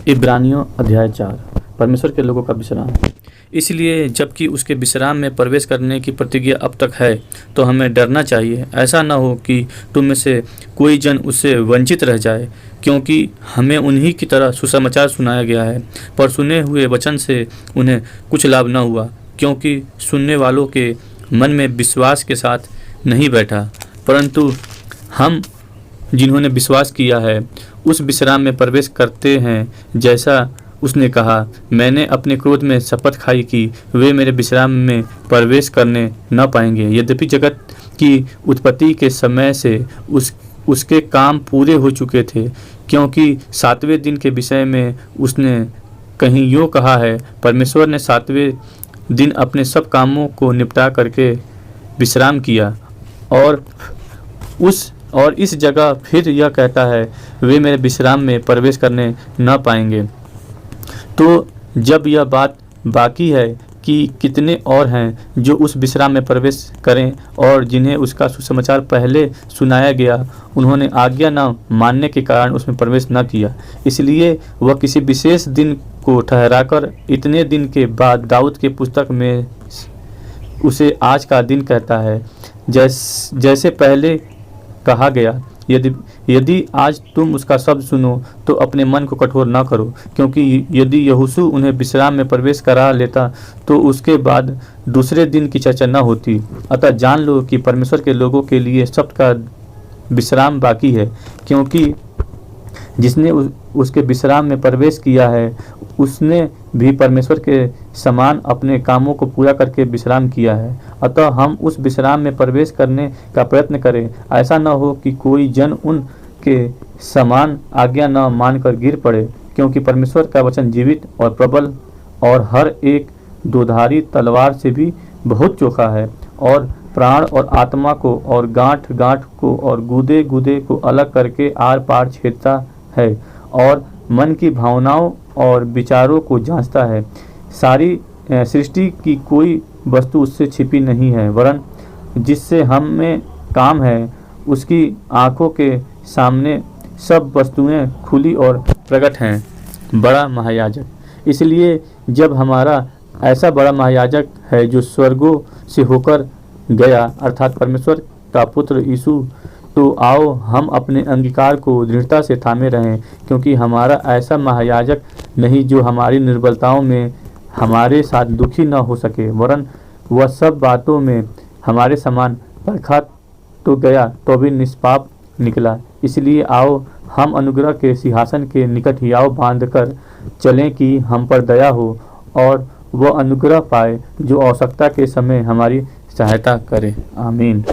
इब्रानियों अध्याय 4 परमेश्वर के लोगों का विश्राम। इसलिए जबकि उसके विश्राम में प्रवेश करने की प्रतिज्ञा अब तक है, तो हमें डरना चाहिए। ऐसा न हो कि तुम में से कोई जन उससे वंचित रह जाए, क्योंकि हमें उन्हीं की तरह सुसमाचार सुनाया गया है। पर सुने हुए वचन से उन्हें कुछ लाभ न हुआ, क्योंकि सुनने वालों के मन में विश्वास के साथ नहीं बैठा। परंतु हम जिन्होंने विश्वास किया है उस विश्राम में प्रवेश करते हैं, जैसा उसने कहा, मैंने अपने क्रोध में शपथ खाई कि वे मेरे विश्राम में प्रवेश करने न पाएंगे। यद्यपि जगत की उत्पत्ति के समय से उसके काम पूरे हो चुके थे, क्योंकि 7वें दिन के विषय में उसने कहीं यूँ कहा है, परमेश्वर ने 7वें दिन अपने सब कामों को निपटा करके विश्राम किया। और इस जगह फिर यह कहता है, वे मेरे विश्राम में प्रवेश करने न पाएंगे। तो जब यह बात बाकी है कि कितने और हैं जो उस विश्राम में प्रवेश करें, और जिन्हें उसका सुसमाचार पहले सुनाया गया, उन्होंने आज्ञा न मानने के कारण उसमें प्रवेश न किया। इसलिए वह किसी विशेष दिन को ठहराकर इतने दिन के बाद दाऊद के पुस्तक में उसे आज का दिन कहता है, जैसे पहले कहा गया, यदि आज तुम उसका शब्द सुनो तो अपने मन को कठोर न करो, क्योंकि यदि यहोशू उन्हें विश्राम में प्रवेश करा लेता तो उसके बाद दूसरे दिन की चर्चा न होती। अतः जान लो कि परमेश्वर के लोगों के लिए सब्त का विश्राम बाकी है, क्योंकि जिसने उसके विश्राम में प्रवेश किया है उसने भी परमेश्वर के समान अपने कामों को पूरा करके विश्राम किया है। अतः हम उस विश्राम में प्रवेश करने का प्रयत्न करें। ऐसा न हो कि कोई जन उनके समान आज्ञा न मानकर गिर पड़े, क्योंकि परमेश्वर का वचन जीवित और प्रबल और हर एक दोधारी तलवार से भी बहुत चोखा है, और प्राण और आत्मा को और गांठ गांठ को और गूदे गूदे को अलग करके आर पार छेदता है, और मन की भावनाओं और विचारों को जांचता है। सारी सृष्टि की कोई वस्तु उससे छिपी नहीं है, वरन जिससे हमें काम है उसकी आंखों के सामने सब वस्तुएं खुली और प्रकट हैं। बड़ा महायाजक। इसलिए जब हमारा ऐसा बड़ा महायाजक है जो स्वर्गों से होकर गया, अर्थात परमेश्वर का पुत्र यीशु, तो आओ हम अपने अंगीकार को दृढ़ता से थामे रहें, क्योंकि हमारा ऐसा महायाजक नहीं जो हमारी निर्बलताओं में हमारे साथ दुखी न हो सके, वरन वह सब बातों में हमारे समान परखा तो गया तो भी निष्पाप निकला। इसलिए आओ हम अनुग्रह के सिंहासन के निकट हियाव बांधकर चलें कि हम पर दया हो, और वह अनुग्रह पाए जो आवश्यकता के समय हमारी सहायता करे। आमीन।